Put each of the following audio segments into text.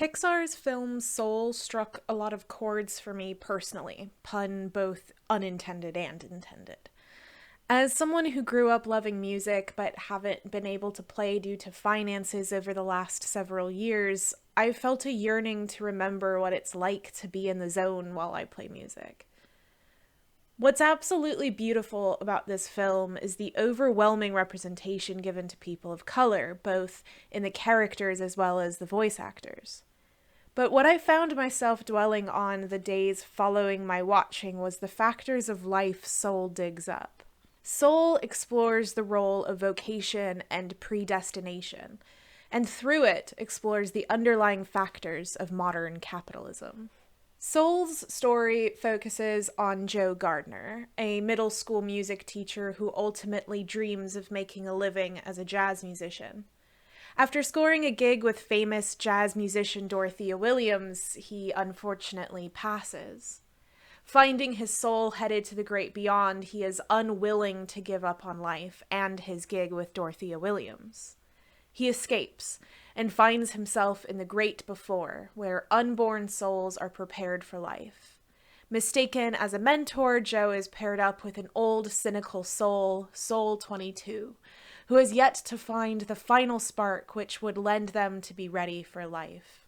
Pixar's film Soul struck a lot of chords for me personally, pun both unintended and intended. As someone who grew up loving music but haven't been able to play due to finances over the last several years, I felt a yearning to remember what it's like to be in the zone while I play music. What's absolutely beautiful about this film is the overwhelming representation given to people of color, both in the characters as well as the voice actors. But what I found myself dwelling on the days following my watching was the factors of life Soul digs up. Soul explores the role of vocation and predestination, and through it explores the underlying factors of modern capitalism. Soul's story focuses on Joe Gardner, a middle school music teacher who ultimately dreams of making a living as a jazz musician. After scoring a gig with famous jazz musician Dorothea Williams, he unfortunately passes. Finding his soul headed to the great beyond, he is unwilling to give up on life and his gig with Dorothea Williams. He escapes and finds himself in the great before, where unborn souls are prepared for life. Mistaken as a mentor, Joe is paired up with an old, cynical soul, Soul 22, who has yet to find the final spark which would lend them to be ready for life.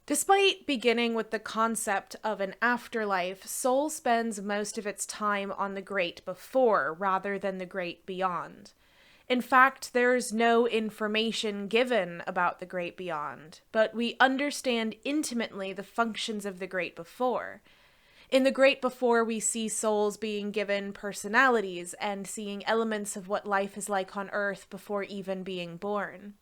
Despite beginning with the concept of an afterlife, Soul spends most of its time on the great before rather than the great beyond. In fact, there's no information given about the great beyond, but we understand intimately the functions of the great before. In the great before, we see souls being given personalities and seeing elements of what life is like on Earth before even being born.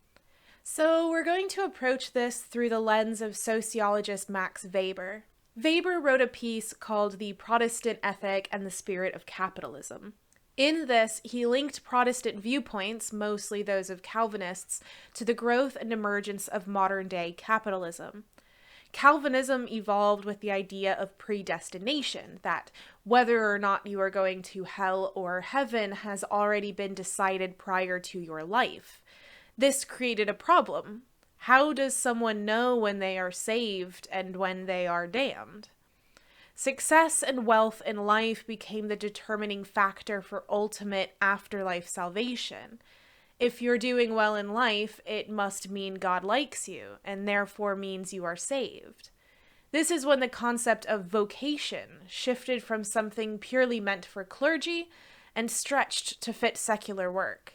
So we're going to approach this through the lens of sociologist Max Weber. Weber wrote a piece called The Protestant Ethic and the Spirit of Capitalism. In this, he linked Protestant viewpoints, mostly those of Calvinists, to the growth and emergence of modern-day capitalism. Calvinism evolved with the idea of predestination, that whether or not you are going to hell or heaven has already been decided prior to your life. This created a problem. How does someone know when they are saved and when they are damned? Success and wealth in life became the determining factor for ultimate afterlife salvation. If you're doing well in life, it must mean God likes you, and therefore means you are saved. This is when the concept of vocation shifted from something purely meant for clergy and stretched to fit secular work.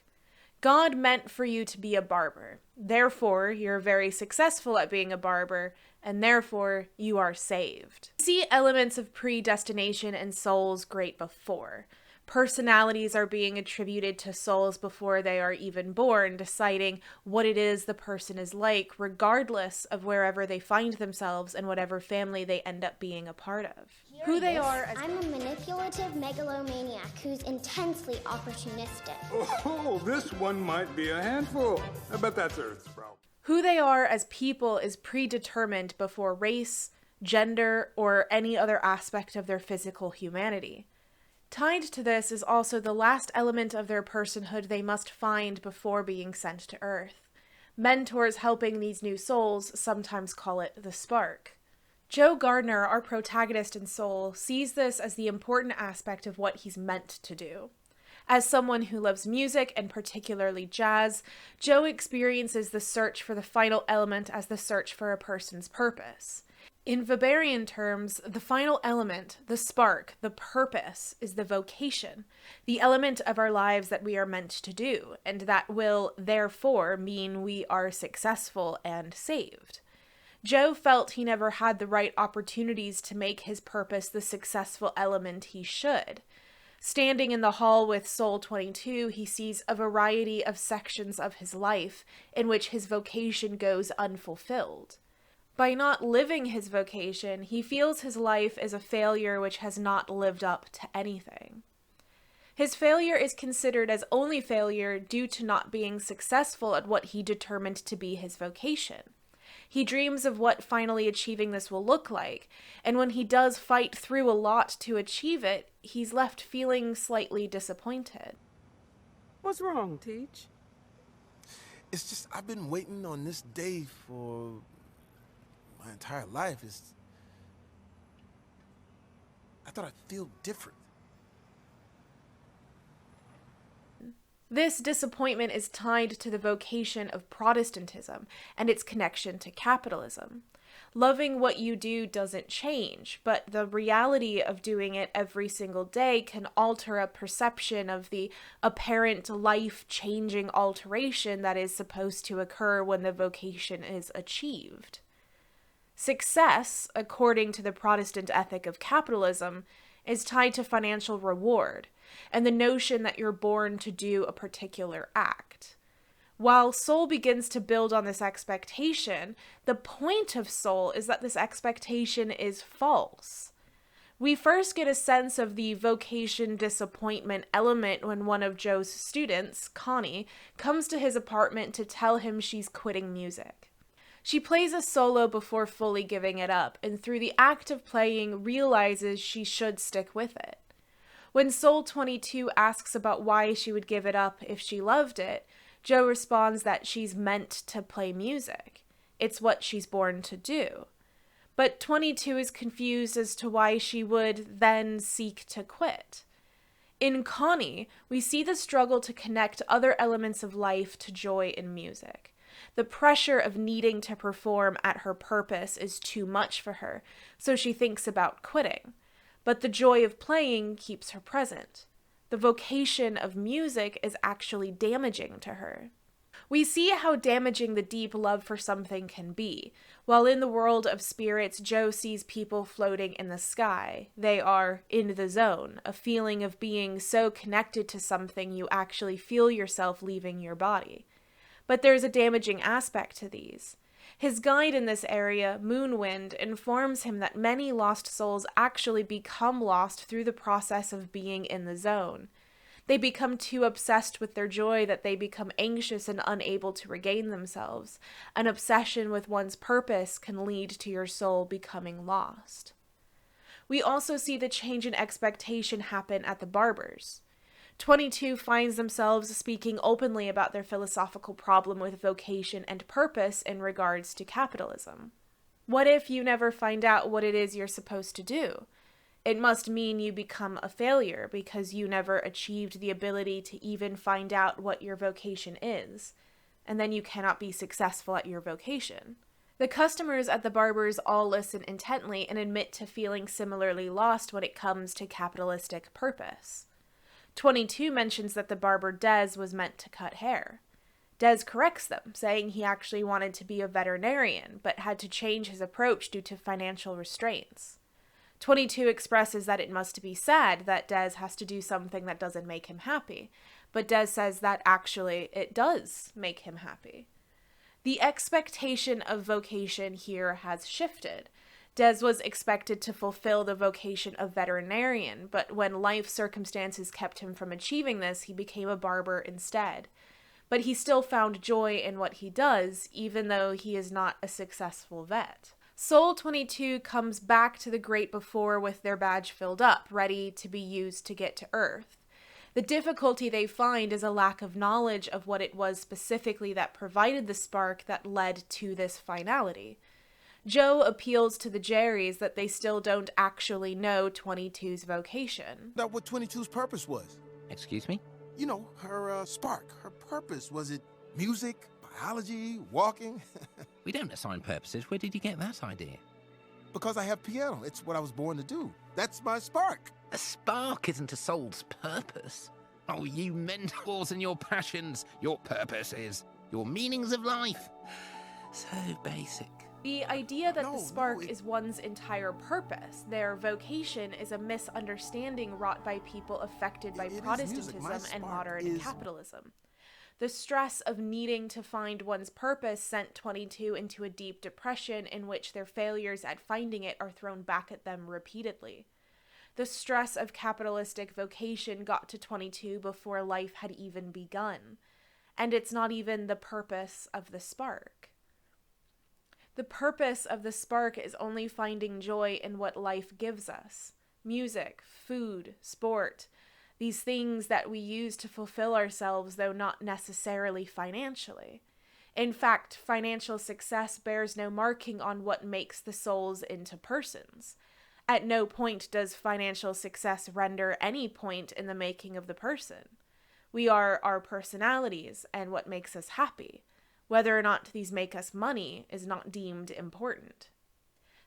God meant for you to be a barber. Therefore, you're very successful at being a barber, and therefore, you are saved. See elements of predestination in Soul's great before. Personalities are being attributed to souls before they are even born, deciding what it is the person is like, regardless of wherever they find themselves and whatever family they end up being a part of. Who they are as... I'm a manipulative megalomaniac who's intensely opportunistic. Oh, this one might be a handful. I bet that's Earth's problem. Who they are as people is predetermined before race, gender, or any other aspect of their physical humanity. Tied to this is also the last element of their personhood they must find before being sent to Earth. Mentors helping these new souls sometimes call it the spark. Joe Gardner, our protagonist in Soul, sees this as the important aspect of what he's meant to do. As someone who loves music, and particularly jazz, Joe experiences the search for the final element as the search for a person's purpose. In Weberian terms, the final element, the spark, the purpose, is the vocation, the element of our lives that we are meant to do, and that will, therefore, mean we are successful and saved. Joe felt he never had the right opportunities to make his purpose the successful element he should. Standing in the hall with Soul 22, he sees a variety of sections of his life in which his vocation goes unfulfilled. By not living his vocation, he feels his life is a failure which has not lived up to anything. His failure is considered as only failure due to not being successful at what he determined to be his vocation. He dreams of what finally achieving this will look like, and when he does fight through a lot to achieve it, he's left feeling slightly disappointed. What's wrong, Teach? It's just I've been waiting on this day for entire life is... I thought I'd feel different. This disappointment is tied to the vocation of Protestantism and its connection to capitalism. Loving what you do doesn't change, but the reality of doing it every single day can alter a perception of the apparent life-changing alteration that is supposed to occur when the vocation is achieved. Success, according to the Protestant ethic of capitalism, is tied to financial reward and the notion that you're born to do a particular act. While Soul begins to build on this expectation, the point of Soul is that this expectation is false. We first get a sense of the vocation disappointment element when one of Joe's students, Connie, comes to his apartment to tell him she's quitting music. She plays a solo before fully giving it up, and through the act of playing realizes she should stick with it. When Soul 22 asks about why she would give it up if she loved it, Joe responds that she's meant to play music. It's what she's born to do. But 22 is confused as to why she would then seek to quit. In Connie, we see the struggle to connect other elements of life to joy in music. The pressure of needing to perform at her purpose is too much for her, so she thinks about quitting. But the joy of playing keeps her present. The vocation of music is actually damaging to her. We see how damaging the deep love for something can be. While in the world of spirits, Joe sees people floating in the sky. They are in the zone, a feeling of being so connected to something you actually feel yourself leaving your body. But there's a damaging aspect to these. His guide in this area, Moonwind, informs him that many lost souls actually become lost through the process of being in the zone. They become too obsessed with their joy that they become anxious and unable to regain themselves. An obsession with one's purpose can lead to your soul becoming lost. We also see the change in expectation happen at the barbers. 22 finds themselves speaking openly about their philosophical problem with vocation and purpose in regards to capitalism. What if you never find out what it is you're supposed to do? It must mean you become a failure because you never achieved the ability to even find out what your vocation is, and then you cannot be successful at your vocation. The customers at the barbers all listen intently and admit to feeling similarly lost when it comes to capitalistic purpose. 22 mentions that the barber Dez was meant to cut hair. Dez corrects them, saying he actually wanted to be a veterinarian, but had to change his approach due to financial restraints. 22 expresses that it must be sad that Dez has to do something that doesn't make him happy, but Dez says that actually it does make him happy. The expectation of vocation here has shifted. Dez was expected to fulfill the vocation of veterinarian, but when life circumstances kept him from achieving this, he became a barber instead. But he still found joy in what he does, even though he is not a successful vet. Soul 22 comes back to the Great Before with their badge filled up, ready to be used to get to Earth. The difficulty they find is a lack of knowledge of what it was specifically that provided the spark that led to this finality. Joe appeals to the Jerrys that they still don't actually know 22's vocation. Not what 22's purpose was. Excuse me? You know, her spark, her purpose. Was it music, biology, walking? We don't assign purposes. Where did you get that idea? Because I have piano. It's what I was born to do. That's my spark. A spark isn't a soul's purpose. Oh, you mentors and your passions. Your purpose is your meanings of life. So basic. The idea that the spark is one's entire purpose, their vocation, is a misunderstanding wrought by people affected by Protestantism and modern capitalism. The stress of needing to find one's purpose sent 22 into a deep depression in which their failures at finding it are thrown back at them repeatedly. The stress of capitalistic vocation got to 22 before life had even begun, and it's not even the purpose of the spark. The purpose of the spark is only finding joy in what life gives us. Music, food, sport, these things that we use to fulfill ourselves, though not necessarily financially. In fact, financial success bears no marking on what makes the souls into persons. At no point does financial success render any point in the making of the person. We are our personalities and what makes us happy. Whether or not these make us money is not deemed important.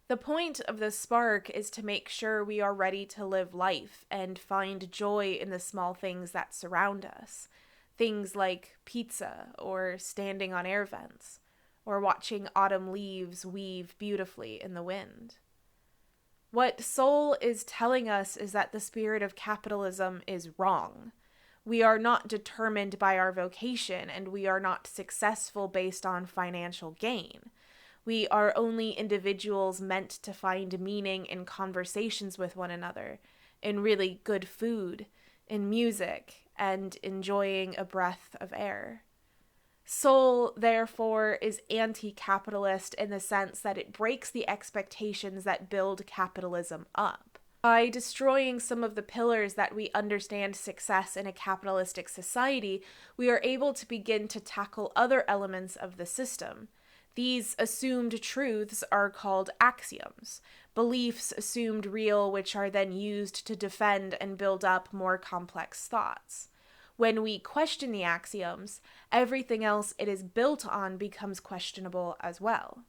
The point of the spark is to make sure we are ready to live life and find joy in the small things that surround us. Things like pizza, or standing on air vents, or watching autumn leaves weave beautifully in the wind. What Soul is telling us is that the spirit of capitalism is wrong. We are not determined by our vocation, and we are not successful based on financial gain. We are only individuals meant to find meaning in conversations with one another, in really good food, in music, and enjoying a breath of air. Soul, therefore, is anti-capitalist in the sense that it breaks the expectations that build capitalism up. By destroying some of the pillars that we understand success in a capitalistic society, we are able to begin to tackle other elements of the system. These assumed truths are called axioms, beliefs assumed real which are then used to defend and build up more complex thoughts. When we question the axioms, everything else it is built on becomes questionable as well.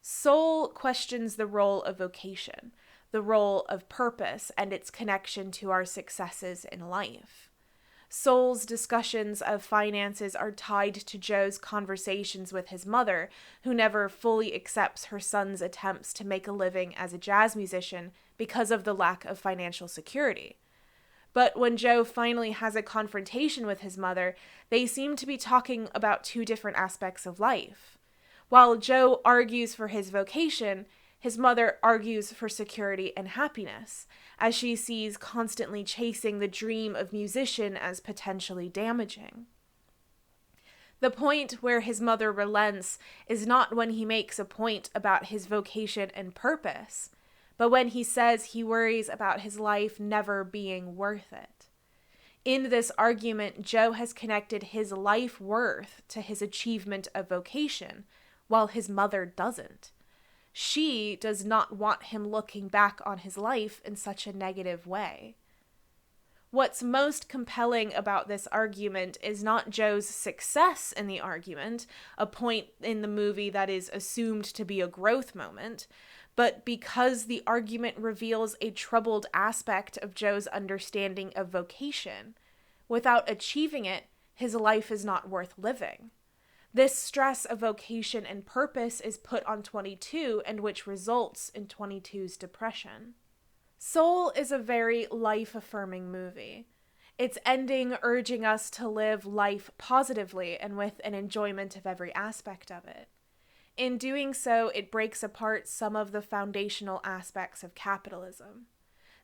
Soul questions the role of vocation, the role of purpose, and its connection to our successes in life. Soul's discussions of finances are tied to Joe's conversations with his mother, who never fully accepts her son's attempts to make a living as a jazz musician because of the lack of financial security. But when Joe finally has a confrontation with his mother, they seem to be talking about two different aspects of life. While Joe argues for his vocation, his mother argues for security and happiness, as she sees constantly chasing the dream of musician as potentially damaging. The point where his mother relents is not when he makes a point about his vocation and purpose, but when he says he worries about his life never being worth it. In this argument, Joe has connected his life worth to his achievement of vocation, while his mother doesn't. She does not want him looking back on his life in such a negative way. What's most compelling about this argument is not Joe's success in the argument, a point in the movie that is assumed to be a growth moment, but because the argument reveals a troubled aspect of Joe's understanding of vocation. Without achieving it, his life is not worth living. This stress of vocation and purpose is put on 22, and which results in 22's depression. Soul is a very life-affirming movie. Its ending urging us to live life positively and with an enjoyment of every aspect of it. In doing so, it breaks apart some of the foundational aspects of capitalism.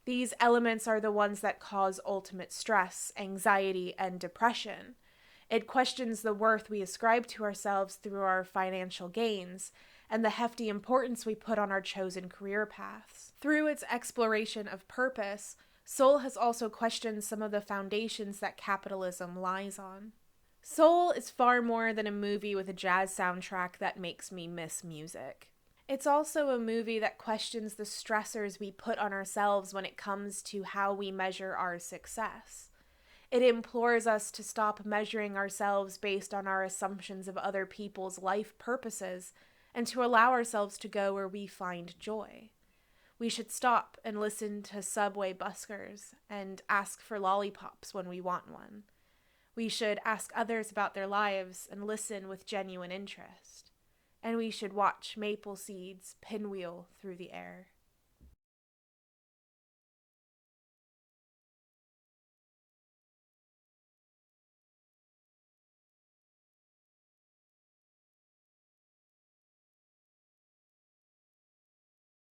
These elements are the ones that cause ultimate stress, anxiety, and depression. It questions the worth we ascribe to ourselves through our financial gains, and the hefty importance we put on our chosen career paths. Through its exploration of purpose, Soul has also questioned some of the foundations that capitalism lies on. Soul is far more than a movie with a jazz soundtrack that makes me miss music. It's also a movie that questions the stressors we put on ourselves when it comes to how we measure our success. It implores us to stop measuring ourselves based on our assumptions of other people's life purposes and to allow ourselves to go where we find joy. We should stop and listen to subway buskers and ask for lollipops when we want one. We should ask others about their lives and listen with genuine interest. And we should watch maple seeds pinwheel through the air.